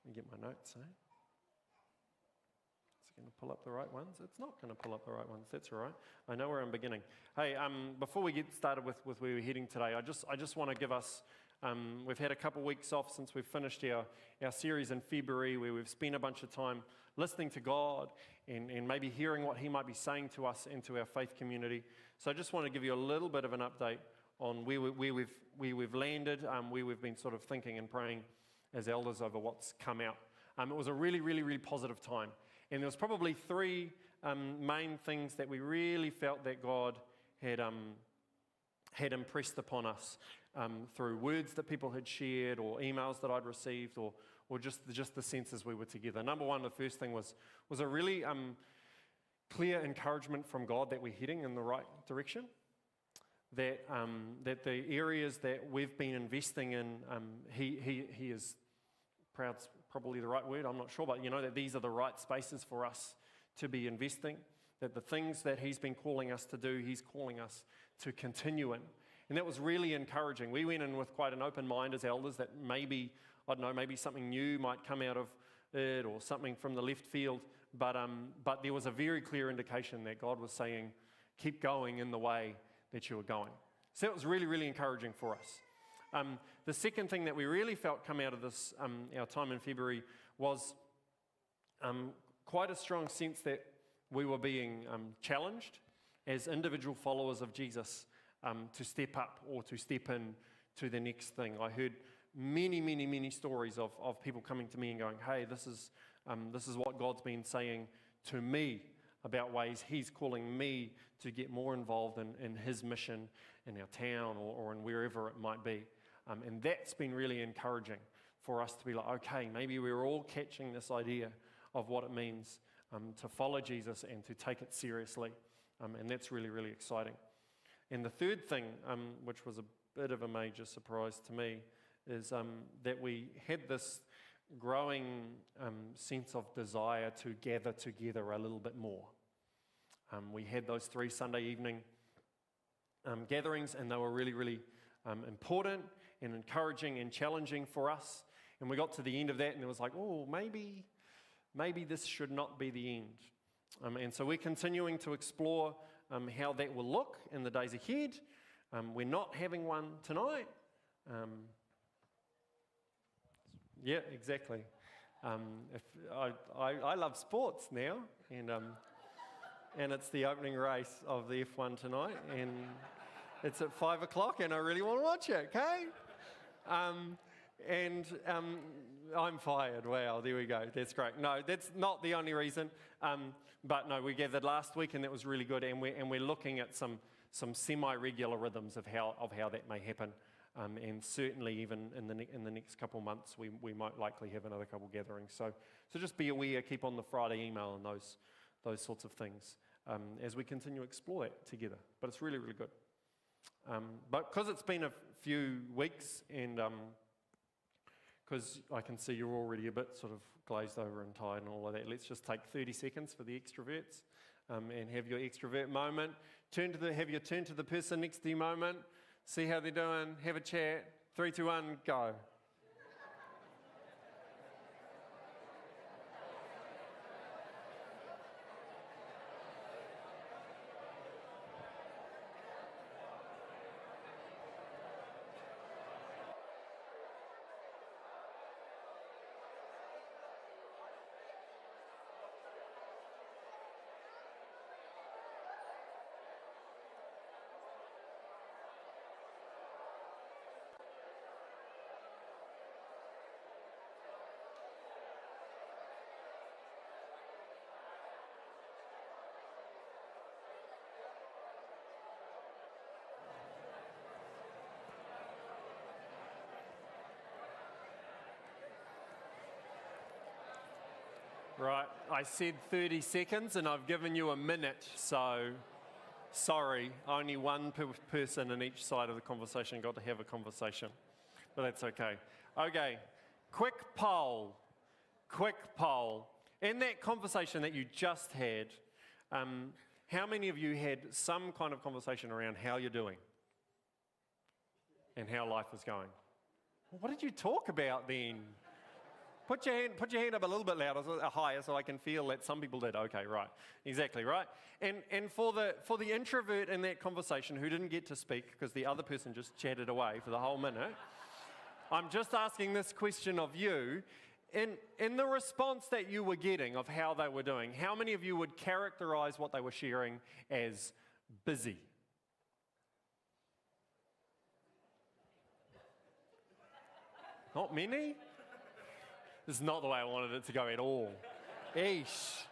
Let me get my notes, eh? Is it going to pull up the right ones? It's not going to pull up the right ones. That's all right. I know where I'm beginning. Hey, before we get started with where we're heading today, I just want to give us, we've had a couple weeks off since we've finished our series in February, where we've spent a bunch of time listening to God and maybe hearing what He might be saying to us and to our faith community. So I just want to give you a little bit of an update on where we've landed, where we've been sort of thinking and praying as elders over what's come out. It was a really, really, really positive time. And there was probably three main things that we really felt that God had impressed upon us through words that people had shared or emails that I'd received or just the senses we were together. Number one, the first thing was a really clear encouragement from God that we're heading in the right direction. That the areas that we've been investing in, he is proud's probably the right word, I'm not sure, but that these are the right spaces for us to be investing, that the things that He's been calling us to do, He's calling us to continue in. And that was really encouraging. We went in with quite an open mind as elders that maybe something new might come out of it or something from the left field, but there was a very clear indication that God was saying, keep going in the way that you were going. So that was really, really encouraging for us. The second thing that we really felt come out of this, our time in February, was quite a strong sense that we were being challenged as individual followers of Jesus to step up or to step in to the next thing. I heard many, many, many stories of people coming to me and going, hey, this is what God's been saying to me about ways He's calling me to get more involved in His mission in our town or in wherever it might be. And that's been really encouraging for us to be like, okay, maybe we're all catching this idea of what it means to follow Jesus and to take it seriously. And that's really, really exciting. And the third thing, which was a bit of a major surprise to me, is that we had this growing sense of desire to gather together a little bit more. We had those 3 Sunday evening gatherings, and they were really, really important and encouraging and challenging for us. And we got to the end of that, and it was like, oh, maybe this should not be the end. And so we're continuing to explore how that will look in the days ahead. We're not having one tonight. Yeah, exactly. I love sports now, and it's the opening race of the F1 tonight, and it's at 5 o'clock, and I really want to watch it, okay? I'm fired. Wow, there we go. That's great. No, that's not the only reason. But no, we gathered last week, and that was really good, and we're looking at some semi-regular rhythms of how that may happen. And certainly even in the next couple of months, we might likely have another couple gatherings. So just be aware, keep on the Friday email and those sorts of things as we continue to explore that together. But it's really, really good. But because it's been a few weeks and because I can see you're already a bit sort of glazed over and tired and all of that, let's just take 30 seconds for the extroverts and have your extrovert moment. Have your turn to the person next to you moment. See how they're doing, have a chat. 3, 2, 1, go. Right, I said 30 seconds and I've given you a minute, so sorry, only one person in each side of the conversation got to have a conversation, but that's okay. Okay, quick poll. In that conversation that you just had, how many of you had some kind of conversation around how you're doing and how life is going? What did you talk about then? Put your hand up a little bit louder, higher, so I can feel that some people did. Okay, right, exactly, right. And for the introvert in that conversation who didn't get to speak because the other person just chatted away for the whole minute, I'm just asking this question of you. In the response that you were getting of how they were doing, how many of you would characterize what they were sharing as busy? Not many? This is not the way I wanted it to go at all. Eesh.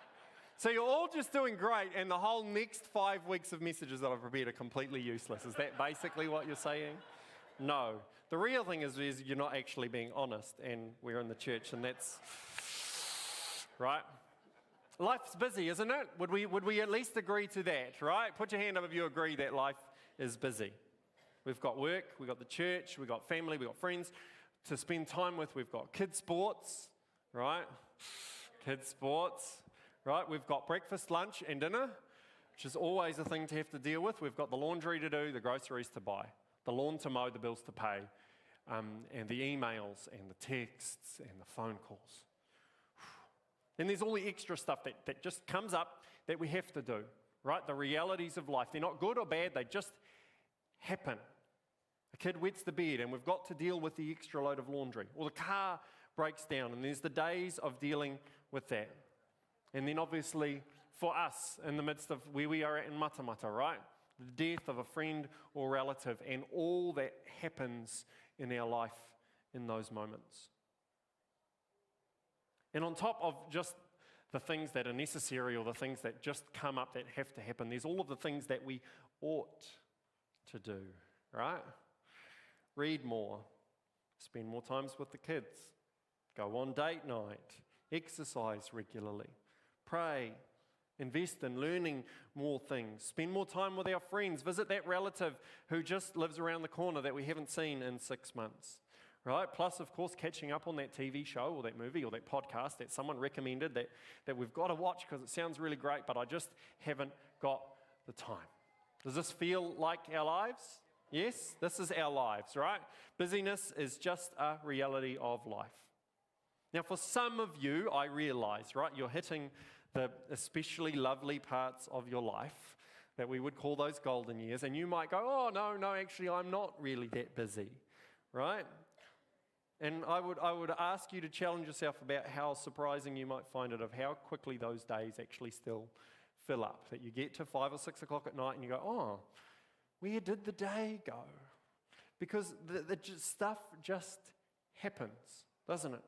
So you're all just doing great, and the whole next 5 weeks of messages that I've prepared are completely useless. Is that basically what you're saying? No. The real thing is you're not actually being honest, and we're in the church, and that's right. Life's busy, isn't it? Would we at least agree to that, right? Put your hand up if you agree that life is busy. We've got work, we've got the church, we've got family, we've got friends to spend time with. We've got kids' sports, right? Kids' sports, right? We've got breakfast, lunch, and dinner, which is always a thing to have to deal with. We've got the laundry to do, the groceries to buy, the lawn to mow, the bills to pay, and the emails and the texts and the phone calls. And there's all the extra stuff that just comes up that we have to do, right? The realities of life. They're not good or bad, they just happen. A kid wets the bed and we've got to deal with the extra load of laundry. Or the car breaks down and there's the days of dealing with that. And then obviously for us in the midst of where we are at in Matamata, right? The death of a friend or relative and all that happens in our life in those moments. And on top of just the things that are necessary or the things that just come up that have to happen, there's all of the things that we ought to do, right? Read more, spend more times with the kids, go on date night, exercise regularly, pray, invest in learning more things, spend more time with our friends, visit that relative who just lives around the corner that we haven't seen in 6 months, right? Plus, of course, catching up on that TV show or that movie or that podcast that someone recommended that we've got to watch because it sounds really great, but I just haven't got the time. Does this feel like our lives? Yes, this is our lives, right? Busyness is just a reality of life. Now, for some of you, I realize, right, you're hitting the especially lovely parts of your life that we would call those golden years, and you might go, oh, no, actually, I'm not really that busy, right? And I would ask you to challenge yourself about how surprising you might find it of how quickly those days actually still fill up, that you get to 5 or 6 o'clock at night and you go, oh, where did the day go? Because the stuff just happens, doesn't it?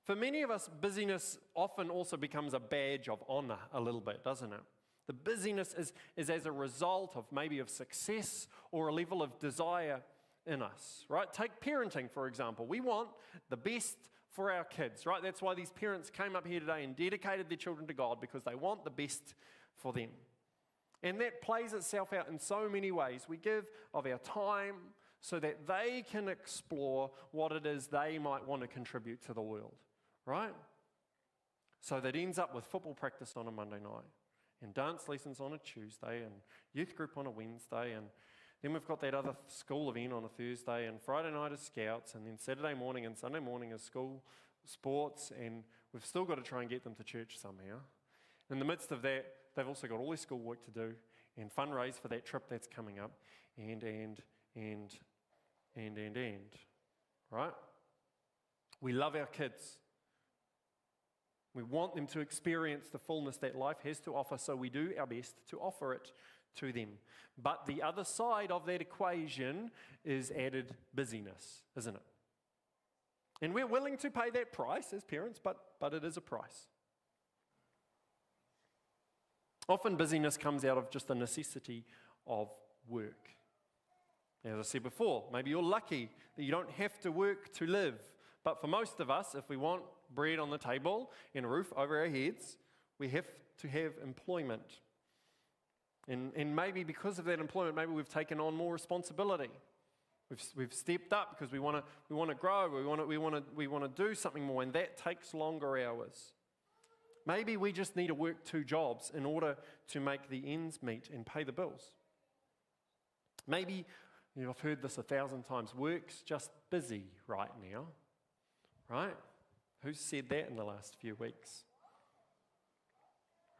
For many of us, busyness often also becomes a badge of honor a little bit, doesn't it? The busyness is as a result of maybe of success or a level of desire in us, right? Take parenting, for example. We want the best for our kids, right? That's why these parents came up here today and dedicated their children to God because they want the best for them. And that plays itself out in so many ways. We give of our time so that they can explore what it is they might want to contribute to the world, right? So that ends up with football practice on a Monday night and dance lessons on a Tuesday and youth group on a Wednesday, and then we've got that other school event on a Thursday, and Friday night is scouts, and then Saturday morning and Sunday morning is school sports, and we've still got to try and get them to church somehow. In the midst of that, they've also got all their schoolwork to do and fundraise for that trip that's coming up, and, right? We love our kids. We want them to experience the fullness that life has to offer, so we do our best to offer it to them. But the other side of that equation is added busyness, isn't it? And we're willing to pay that price as parents, but it is a price. Often busyness comes out of just the necessity of work. As I said before, maybe you're lucky that you don't have to work to live. But for most of us, if we want bread on the table and a roof over our heads, we have to have employment. And maybe because of that employment, maybe we've taken on more responsibility. We've stepped up because we want to grow. We want to do something more, and that takes longer hours. Maybe we just need to work 2 jobs in order to make the ends meet and pay the bills. Maybe, I've heard this 1,000 times, work's just busy right now. right? Who's said that in the last few weeks?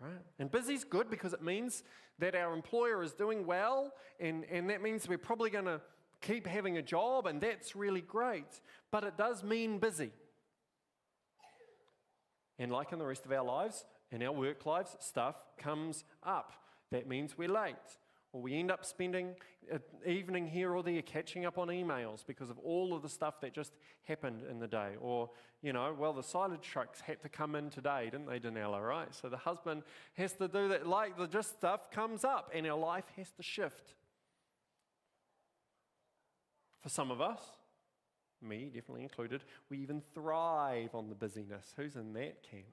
Right? And busy's good because it means that our employer is doing well, and that means we're probably going to keep having a job, and that's really great. But it does mean busy. And like in the rest of our lives, in our work lives, stuff comes up. That means we're late. Or we end up spending an evening here or there catching up on emails because of all of the stuff that just happened in the day. Or, the silage trucks had to come in today, didn't they, Danella, right? So the husband has to do that. Just stuff comes up and our life has to shift. For some of us, me definitely included, we even thrive on the busyness. Who's in that camp?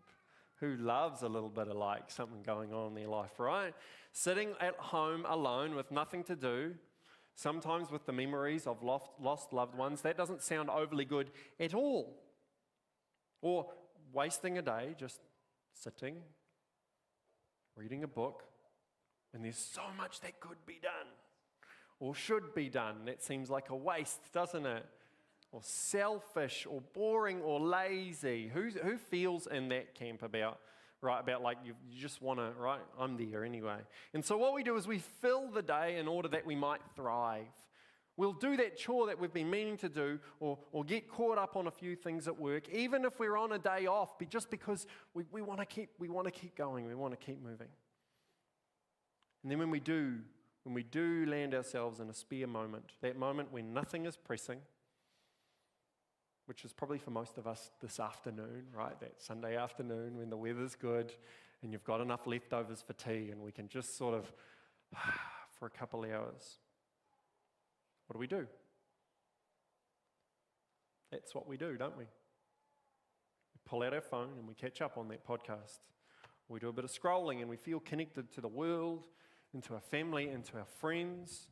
Who loves a little bit of something going on in their life, right? Sitting at home alone with nothing to do, sometimes with the memories of lost loved ones, that doesn't sound overly good at all. Or wasting a day just sitting, reading a book, and there's so much that could be done or should be done. That seems like a waste, doesn't it? Or selfish, or boring, or lazy. Who feels in that camp about you just want to, right? I'm there anyway. And so what we do is we fill the day in order that we might thrive. We'll do that chore that we've been meaning to do, or get caught up on a few things at work, even if we're on a day off, just because we want to keep going, we want to keep moving. And then when we do land ourselves in a spare moment, that moment when nothing is pressing, which is probably for most of us this afternoon, right? That Sunday afternoon when the weather's good and you've got enough leftovers for tea and we can just sort of, for a couple hours. What do? That's what we do, don't we? We pull out our phone and we catch up on that podcast. We do a bit of scrolling and we feel connected to the world, and to our family, and to our friends.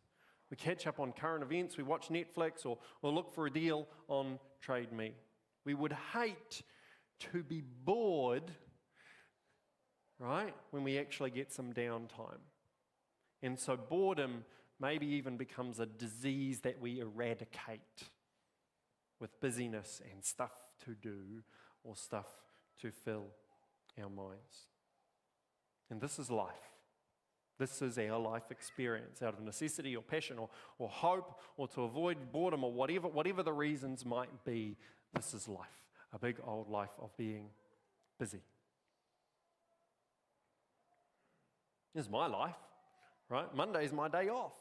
We catch up on current events, we watch Netflix, or look for a deal on Trade Me. We would hate to be bored, right, when we actually get some downtime. And so boredom maybe even becomes a disease that we eradicate with busyness and stuff to do or stuff to fill our minds. And this is life. This is our life experience out of necessity or passion or hope or to avoid boredom or whatever the reasons might be. This is life, a big old life of being busy. This is my life, right? Monday is my day off,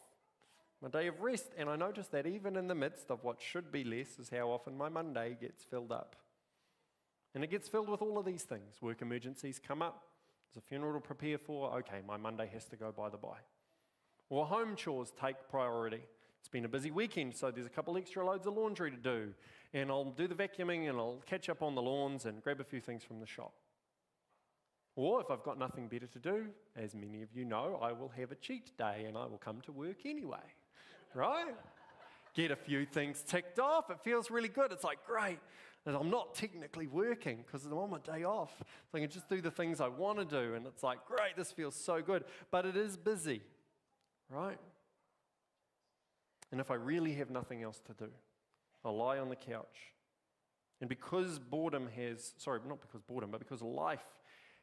my day of rest. And I notice that even in the midst of what should be less is how often my Monday gets filled up. And it gets filled with all of these things. Work emergencies come up. There's a funeral to prepare for. Okay, my Monday has to go by the by. Or home chores take priority. It's been a busy weekend, so there's a couple extra loads of laundry to do. And I'll do the vacuuming and I'll catch up on the lawns and grab a few things from the shop. Or if I've got nothing better to do, as many of you know, I will have a cheat day and I will come to work anyway, right? Get a few things ticked off. It feels really good. It's like, great. And I'm not technically working because I'm on my day off. So I can just do the things I want to do. And it's like, great, this feels so good. But it is busy, right? And if I really have nothing else to do, I'll lie on the couch. And because because life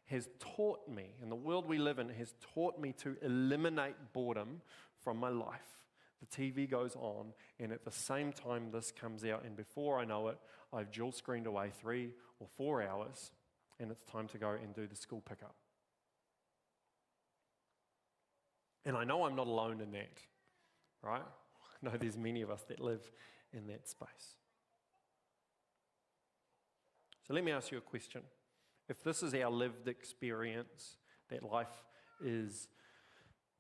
has taught me, and the world we live in has taught me to eliminate boredom from my life. The TV goes on, and at the same time this comes out, and before I know it, I've dual screened away 3 or 4 hours, and it's time to go and do the school pickup. And I know I'm not alone in that, right? I know there's many of us that live in that space. So let me ask you a question. If this is our lived experience, that life is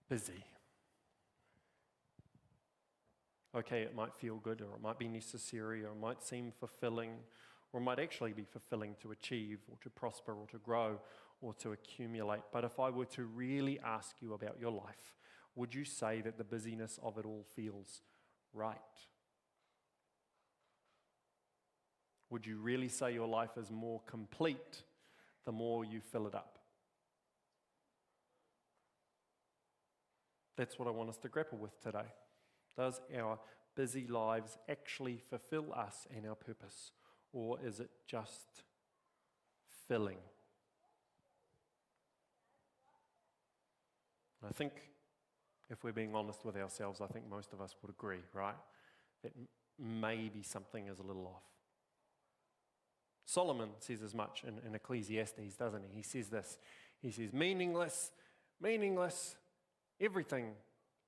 busy, okay, it might feel good, or it might be necessary, or it might seem fulfilling, or it might actually be fulfilling to achieve, or to prosper, or to grow, or to accumulate. But if I were to really ask you about your life, would you say that the busyness of it all feels right? Would you really say your life is more complete the more you fill it up? That's what I want us to grapple with today. Does our busy lives actually fulfill us and our purpose? or is it just filling? I think if we're being honest with ourselves, I think most of us would agree, right? That maybe something is a little off. Solomon says as much in Ecclesiastes, doesn't he? He says this. He says, meaningless, everything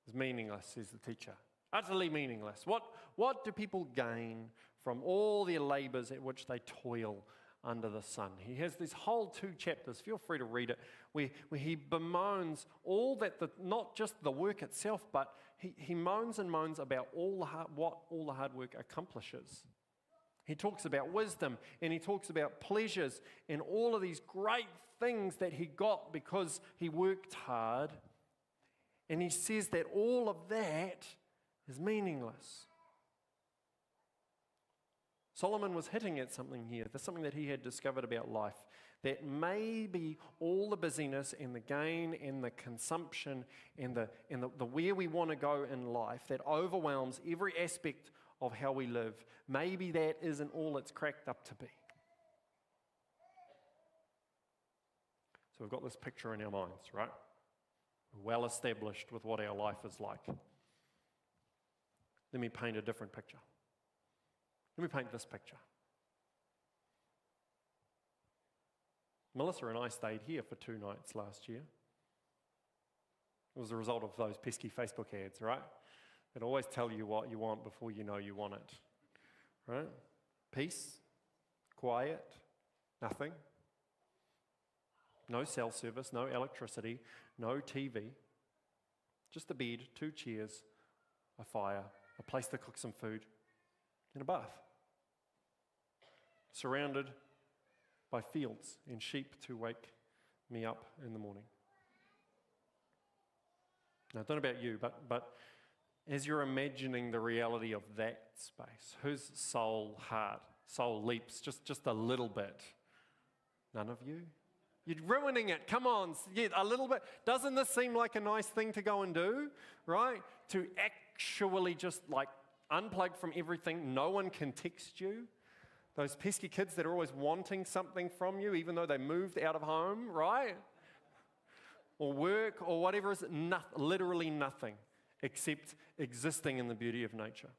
is meaningless, says the teacher. Utterly meaningless. What do people gain from all their labors at which they toil under the sun? He has these whole 2 chapters, feel free to read it, where he bemoans all that, not just the work itself, but he moans and moans about what all the hard work accomplishes. He talks about wisdom, and he talks about pleasures, and all of these great things that he got because he worked hard. And he says that all of that is meaningless. Solomon was hitting at something here. There's something that he had discovered about life. That maybe all the busyness and the gain and the consumption and the where we want to go in life that overwhelms every aspect of how we live, maybe that isn't all it's cracked up to be. So we've got this picture in our minds, right? We're well established with what our life is like. Let me paint a different picture. Let me paint this picture. Melissa and I stayed here for 2 nights last year. It was a result of those pesky Facebook ads, right? That always tell you what you want before you know you want it, right? Peace, quiet, nothing. No cell service, no electricity, no TV. Just a bed, 2 chairs, a fire, a place to cook some food, and a bath. Surrounded by fields and sheep to wake me up in the morning. Now, I don't know about you, but as you're imagining the reality of that space, whose soul leaps just a little bit? None of you? You're ruining it. Come on, yeah, a little bit. Doesn't this seem like a nice thing to go and do, right? To actually just like unplug from everything. No one can text you. Those pesky kids that are always wanting something from you, even though they moved out of home, right? Or work or whatever is literally nothing except existing in the beauty of nature.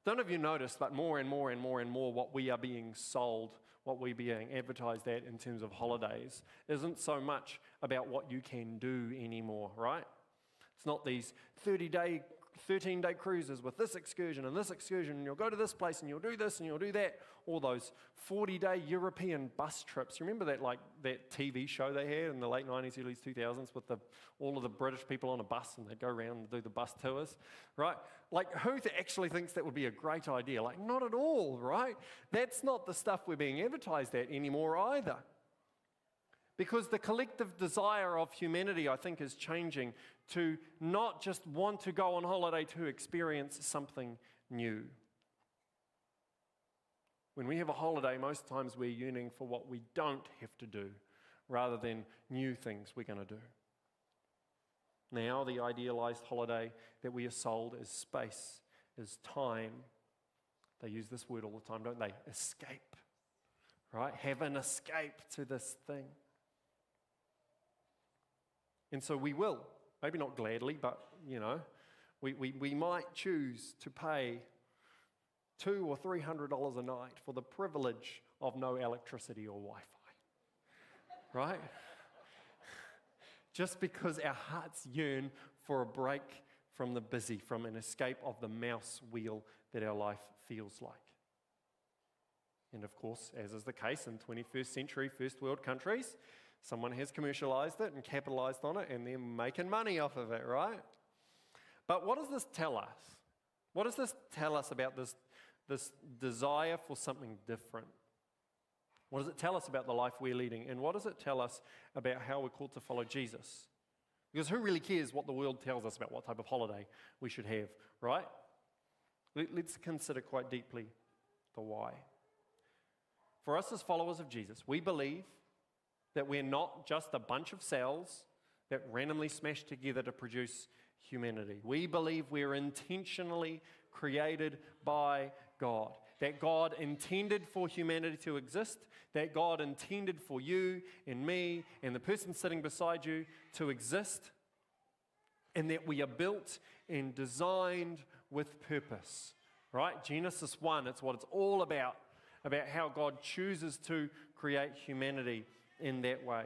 Don't know if you noticed, but more and more and more and more what we are being sold, what we're being advertised at in terms of holidays, isn't so much about what you can do anymore, right? It's not these 13-day cruises with this excursion, and you'll go to this place, and you'll do this, and you'll do that, or those 40-day European bus trips. You remember that TV show they had in the late 90s, early 2000s with all of the British people on a bus, and they'd go around and do the bus tours, right? Like, who actually thinks that would be a great idea? Like, not at all, right? That's not the stuff we're being advertised at anymore either. Because the collective desire of humanity, I think, is changing to not just want to go on holiday to experience something new. When we have a holiday, most times we're yearning for what we don't have to do rather than new things we're going to do. Now, the idealized holiday that we are sold is space, is time. They use this word all the time, don't they? Escape, right? Have an escape to this thing. And so we will, maybe not gladly, but, we might choose to pay $200 or $300 a night for the privilege of no electricity or Wi-Fi, right? Just because our hearts yearn for a break from the busy, from an escape of the mouse wheel that our life feels like. And of course, as is the case in 21st century first world countries, someone has commercialized it and capitalized on it, and they're making money off of it, right? But what does this tell us? What does this tell us about this desire for something different? What does it tell us about the life we're leading? And what does it tell us about how we're called to follow Jesus? Because who really cares what the world tells us about what type of holiday we should have, right? Let's consider quite deeply the why. For us as followers of Jesus, we believe that we're not just a bunch of cells that randomly smash together to produce humanity. We believe we're intentionally created by God. that God intended for humanity to exist, that God intended for you and me and the person sitting beside you to exist, and that we are built and designed with purpose, right? Genesis 1, it's what it's all about how God chooses to create humanity in that way.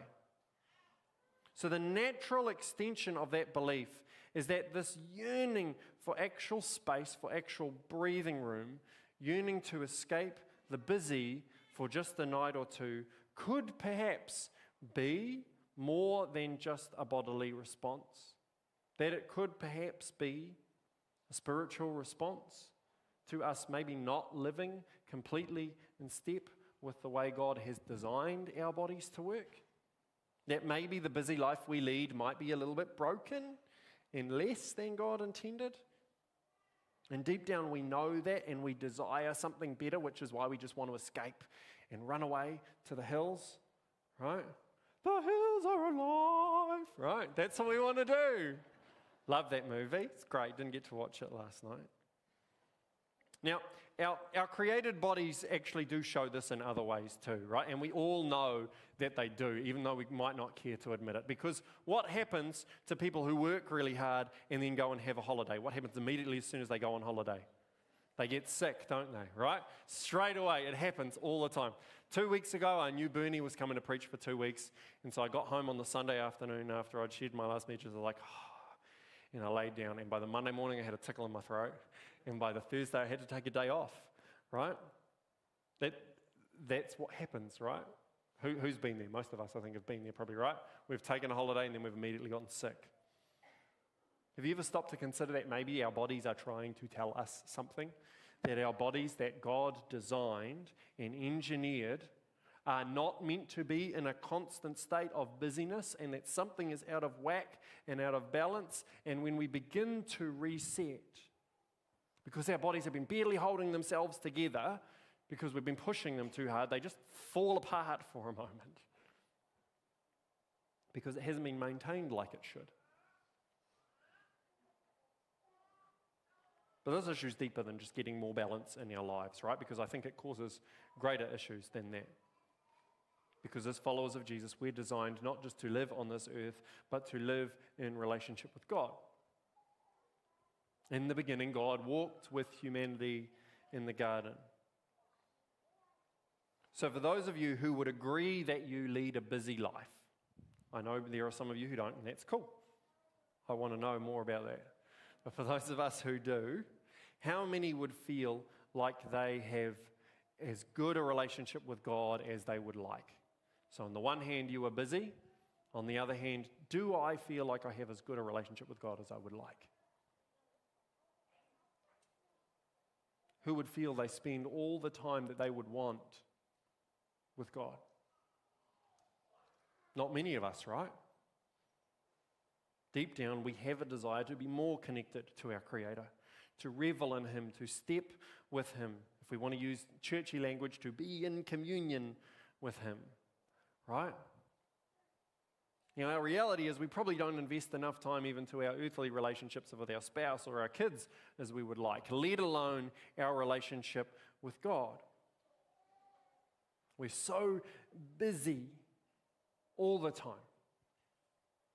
So the natural extension of that belief is that this yearning for actual space, for actual breathing room, yearning to escape the busy for just a night or two, could perhaps be more than just a bodily response. That it could perhaps be a spiritual response to us maybe not living completely in step with the way God has designed our bodies to work. That maybe the busy life we lead might be a little bit broken and less than God intended. And deep down we know that, and we desire something better, which is why we just want to escape and run away to the hills, right? The hills are alive, right? That's what we want to do. Love that movie. It's great. Didn't get to watch it last night. Now, our created bodies actually do show this in other ways too, right? And we all know that they do, even though we might not care to admit it. Because what happens to people who work really hard and then go and have a holiday? What happens immediately as soon as they go on holiday? They get sick, don't they, right? Straight away, it happens all the time. 2 weeks ago, I knew Bernie was coming to preach for 2 weeks, and so I got home on the Sunday afternoon after I'd shared my last message. I was like, and I laid down, and by the Monday morning, I had a tickle in my throat, and by the Thursday, I had to take a day off, right? That's what happens, right? Who's been there? Most of us, I think, have been there probably, right? We've taken a holiday, and then we've immediately gotten sick. Have you ever stopped to consider that maybe our bodies are trying to tell us something? That our bodies that God designed and engineered are not meant to be in a constant state of busyness, and that something is out of whack and out of balance. And when we begin to reset, because our bodies have been barely holding themselves together because we've been pushing them too hard, they just fall apart for a moment because it hasn't been maintained like it should. But this issue is deeper than just getting more balance in our lives, right? Because I think it causes greater issues than that. Because as followers of Jesus, we're designed not just to live on this earth, but to live in relationship with God. In the beginning, God walked with humanity in the garden. So for those of you who would agree that you lead a busy life, I know there are some of you who don't, and that's cool. I want to know more about that. But for those of us who do, how many would feel like they have as good a relationship with God as they would like? So on the one hand, you are busy. On the other hand, do I feel like I have as good a relationship with God as I would like? Who would feel they spend all the time that they would want with God? Not many of us, right? Deep down, we have a desire to be more connected to our Creator, to revel in Him, to step with Him. If we want to use churchy language, to be in communion with Him, right? You know, our reality is we probably don't invest enough time even to our earthly relationships with our spouse or our kids as we would like, let alone our relationship with God. We're so busy all the time,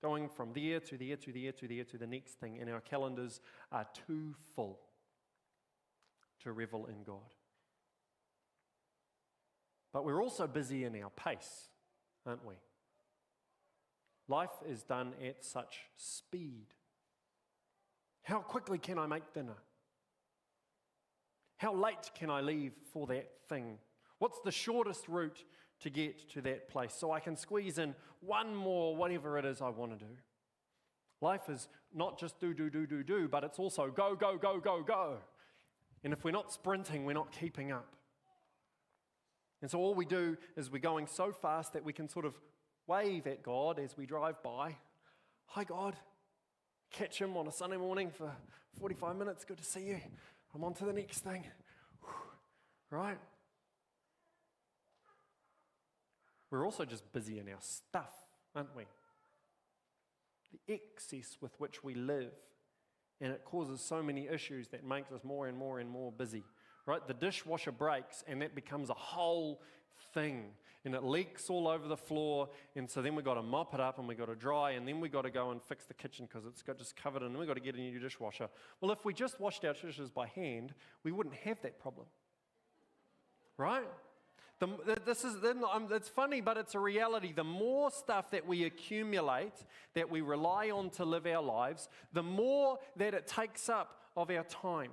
going from there to there to there to there to the next thing, and our calendars are too full to revel in God. But we're also busy in our pace, aren't we? Life is done at such speed. How quickly can I make dinner? How late can I leave for that thing? What's the shortest route to get to that place so I can squeeze in one more whatever it is I want to do? Life is not just do, but it's also go, go, go, go, go. And if we're not sprinting, we're not keeping up. And so all we do is we're going so fast that we can sort of wave at God as we drive by. Hi, God. Catch Him on a Sunday morning for 45 minutes. Good to see you. I'm on to the next thing. Right? We're also just busy in our stuff, aren't we? The excess with which we live. And it causes so many issues that makes us more and more and more busy. right? The dishwasher breaks and that becomes a whole thing and it leaks all over the floor, and so then we've got to mop it up and we've got to dry, and then we've got to go and fix the kitchen because it's got just covered, and then we've got to get a new dishwasher. Well, if we just washed our dishes by hand, we wouldn't have that problem, right? It's funny, but it's a reality. The more stuff that we accumulate, that we rely on to live our lives, the more that it takes up of our time.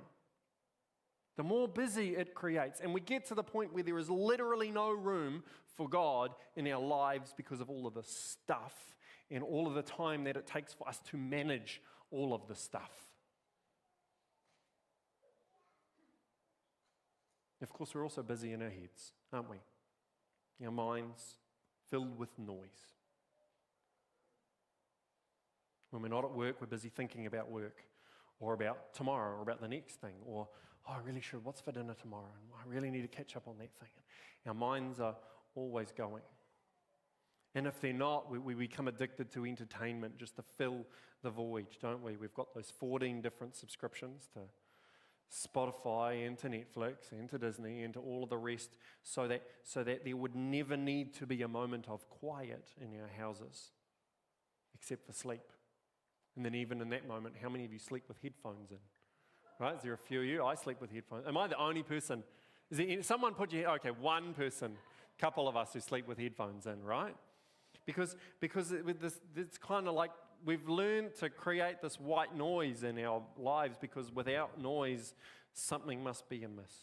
The more busy it creates. And we get to the point where there is literally no room for God in our lives because of all of the stuff and all of the time that it takes for us to manage all of the stuff. Of course, we're also busy in our heads, aren't we? Our minds filled with noise. When we're not at work, we're busy thinking about work, or about tomorrow, or about the next thing, or, oh, I really should, what's for dinner tomorrow? And I really need to catch up on that thing. Our minds are always going. And if they're not, we become addicted to entertainment just to fill the void, don't we? We've got those 14 different subscriptions to Spotify and to Netflix and to Disney and to all of the rest, so that there would never need to be a moment of quiet in our houses, except for sleep. And then even in that moment, how many of you sleep with headphones in? Right? Is there a few of you? I sleep with headphones. Am I the only person? Is there someone put your, okay, one person, couple of us who sleep with headphones in, right? Because it's kind of like we've learned to create this white noise in our lives, because without noise, something must be amiss.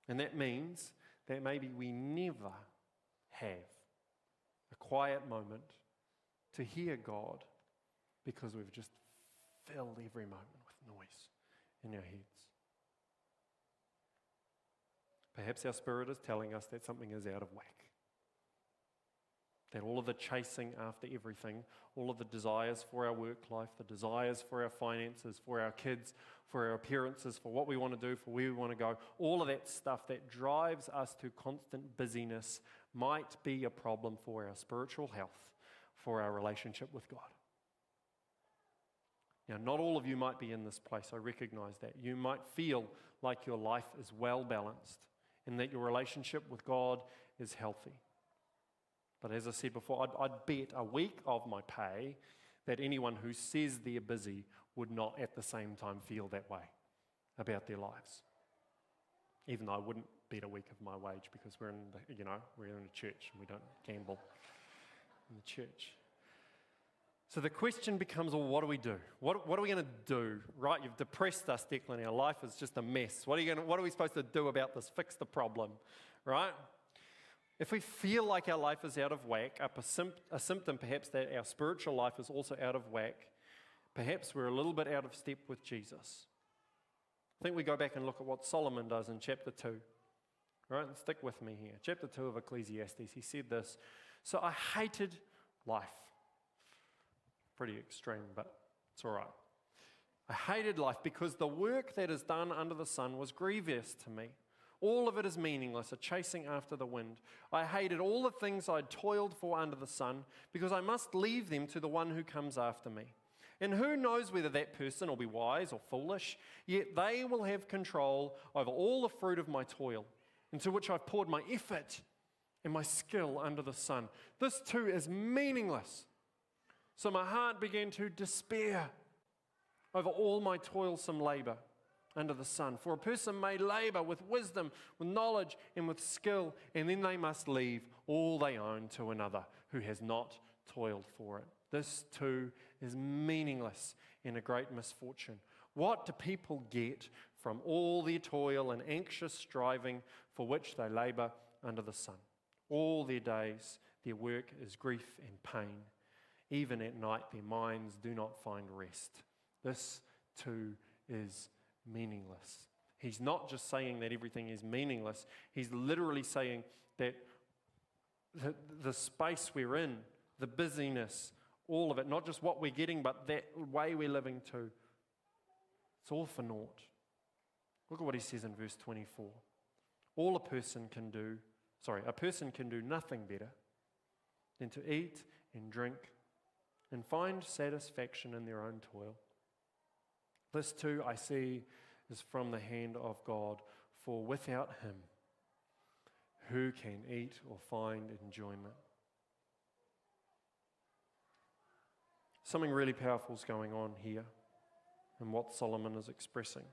And that means that maybe we never have a quiet moment to hear God, because we've just filled every moment with noise in our heads. Perhaps our spirit is telling us that something is out of whack. That all of the chasing after everything, all of the desires for our work life, the desires for our finances, for our kids, for our appearances, for what we want to do, for where we want to go, all of that stuff that drives us to constant busyness might be a problem for our spiritual health, for our relationship with God. Now, not all of you might be in this place. I recognize that. You might feel like your life is well balanced and that your relationship with God is healthy. But as I said before, I'd bet a week of my pay that anyone who says they're busy would not at the same time feel that way about their lives. Even though I wouldn't bet a week of my wage, because we're in a church and we don't gamble in the church. So the question becomes, well, what do we do? What are we going to do? Right? You've depressed us, Declan. Our life is just a mess. What are we supposed to do about this? Fix the problem, right? If we feel like our life is out of whack, a symptom perhaps that our spiritual life is also out of whack, perhaps we're a little bit out of step with Jesus. I think we go back and look at what Solomon does in chapter 2. Right? And stick with me here. Chapter 2 of Ecclesiastes, he said this: "So I hated life." Pretty extreme, but it's all right. "I hated life because the work that is done under the sun was grievous to me. All of it is meaningless, a chasing after the wind. I hated all the things I'd toiled for under the sun, because I must leave them to the one who comes after me. And who knows whether that person will be wise or foolish, yet they will have control over all the fruit of my toil, into which I've poured my effort and my skill under the sun. This too is meaningless. So my heart began to despair over all my toilsome labor under the sun. For a person may labor with wisdom, with knowledge, and with skill, and then they must leave all they own to another who has not toiled for it. This too is meaningless and a great misfortune. What do people get from all their toil and anxious striving for which they labor under the sun? All their days, their work is grief and pain. Even at night, their minds do not find rest. This too is meaningless." He's not just saying that everything is meaningless. He's literally saying that the space we're in, the busyness, all of it, not just what we're getting, but that way we're living too, it's all for naught. Look at what he says in verse 24. A person can do nothing better than to eat and drink and find satisfaction in their own toil. This too I see is from the hand of God, for without him, who can eat or find enjoyment? Something really powerful is going on here in what Solomon is expressing.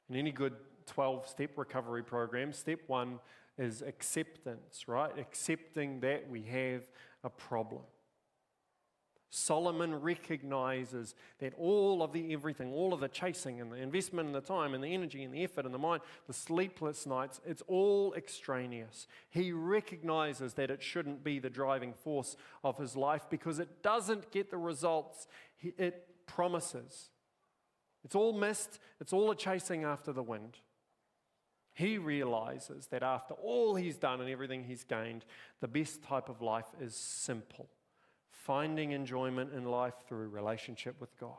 In any good 12-step recovery program, step one is acceptance, right? Accepting that we have a problem. Solomon recognizes that all of the everything, all of the chasing and the investment and the time and the energy and the effort and the mind, the sleepless nights, it's all extraneous. He recognizes that it shouldn't be the driving force of his life because it doesn't get the results it promises. It's all mist, it's all a chasing after the wind. He realizes that after all he's done and everything he's gained, the best type of life is simple. Finding enjoyment in life through relationship with God.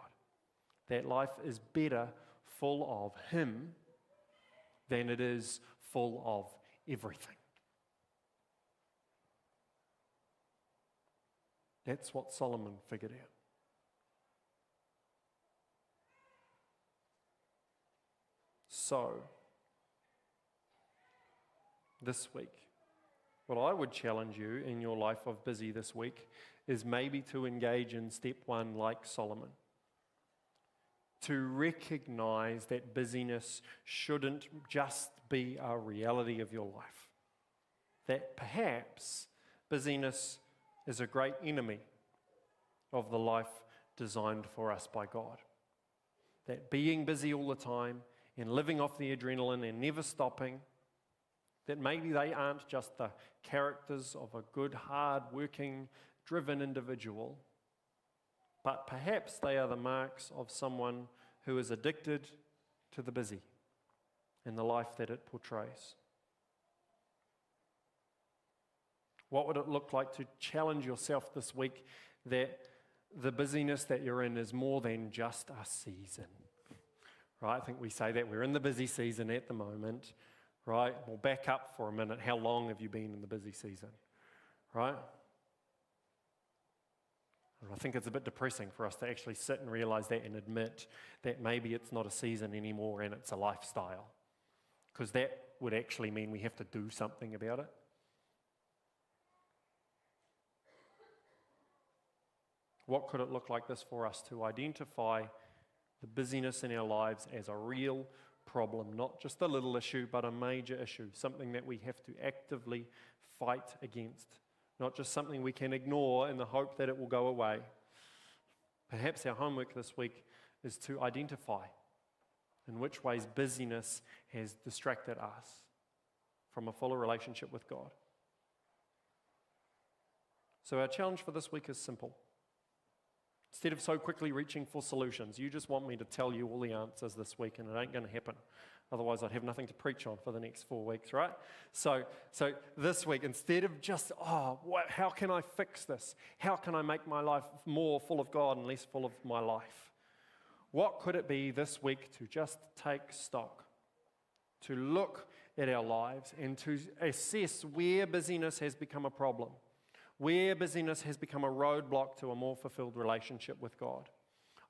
That life is better full of him than it is full of everything. That's what Solomon figured out. So, this week, what I would challenge you in your life of busy this week is maybe to engage in step one like Solomon. To recognize that busyness shouldn't just be a reality of your life. That perhaps busyness is a great enemy of the life designed for us by God. That being busy all the time and living off the adrenaline and never stopping, that maybe they aren't just the characters of a good, hard-working, driven individual, but perhaps they are the marks of someone who is addicted to the busy and the life that it portrays. What would it look like to challenge yourself this week that the busyness that you're in is more than just a season? Right? I think we say that we're in the busy season at the moment. Right? We'll back up for a minute. How long have you been in the busy season? Right? And I think it's a bit depressing for us to actually sit and realize that and admit that maybe it's not a season anymore and it's a lifestyle. Because that would actually mean we have to do something about it. What could it look like this for us to identify the busyness in our lives as a real problem, not just a little issue, but a major issue, something that we have to actively fight against, not just something we can ignore in the hope that it will go away. Perhaps our homework this week is to identify in which ways busyness has distracted us from a fuller relationship with God. So our challenge for this week is simple. Instead of so quickly reaching for solutions, you just want me to tell you all the answers this week, and it ain't going to happen. Otherwise, I'd have nothing to preach on for the next 4 weeks, right? So this week, instead of just, how can I fix this? How can I make my life more full of God and less full of my life? What could it be this week to just take stock, to look at our lives and to assess where busyness has become a problem? Where busyness has become a roadblock to a more fulfilled relationship with God.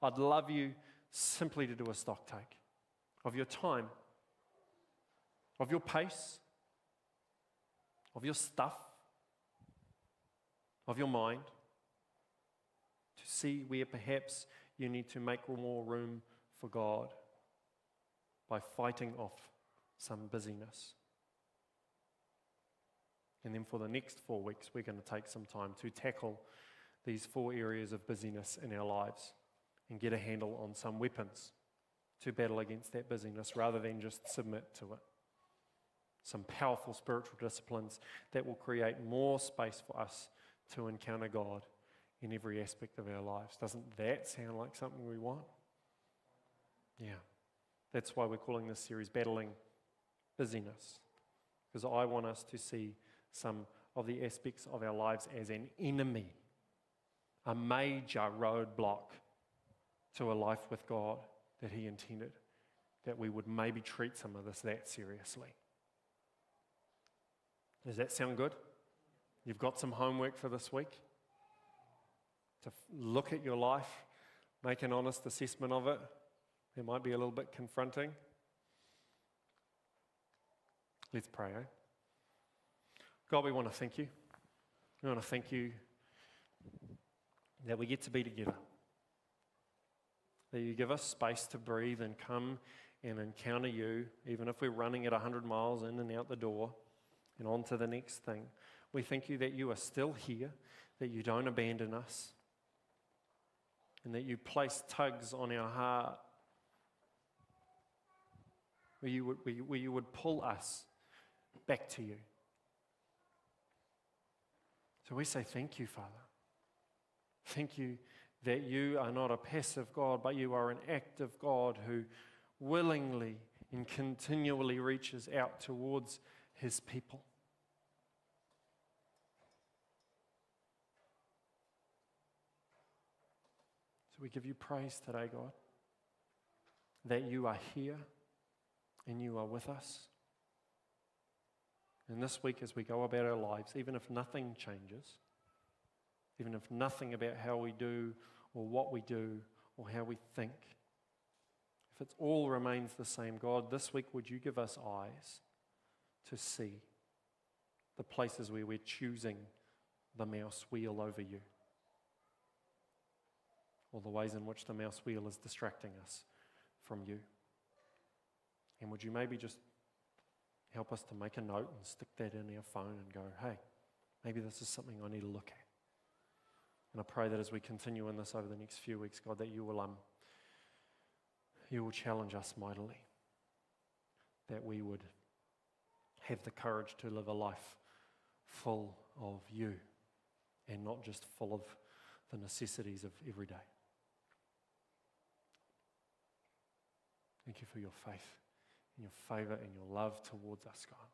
I'd love you simply to do a stock take of your time, of your pace, of your stuff, of your mind, to see where perhaps you need to make more room for God by fighting off some busyness. And then for the next 4 weeks, we're going to take some time to tackle these 4 areas of busyness in our lives and get a handle on some weapons to battle against that busyness rather than just submit to it. Some powerful spiritual disciplines that will create more space for us to encounter God in every aspect of our lives. Doesn't that sound like something we want? Yeah. That's why we're calling this series Battling Busyness. Because I want us to see some of the aspects of our lives as an enemy, a major roadblock to a life with God that He intended, that we would maybe treat some of this that seriously. Does that sound good? You've got some homework for this week to look at your life, make an honest assessment of it, It might be a little bit confronting. Let's pray, eh? God, we want to thank you. We want to thank you that we get to be together. That you give us space to breathe and come and encounter you, even if we're running at 100 miles in and out the door and on to the next thing. We thank you that you are still here, that you don't abandon us, and that you place tugs on our heart where you would pull us back to you. So we say thank you, Father. Thank you that you are not a passive God, but you are an active God who willingly and continually reaches out towards his people. So we give you praise today, God, that you are here and you are with us. And this week as we go about our lives, even if nothing changes, even if nothing about how we do or what we do or how we think, if it all remains the same, God, this week would you give us eyes to see the places where we're choosing the mouse wheel over you, or the ways in which the mouse wheel is distracting us from you. And would you maybe just help us to make a note and stick that in our phone and go, hey, maybe this is something I need to look at. And I pray that as we continue in this over the next few weeks, God, that you will challenge us mightily, that we would have the courage to live a life full of you and not just full of the necessities of every day. Thank you for your faith and your favor and your love towards us, God.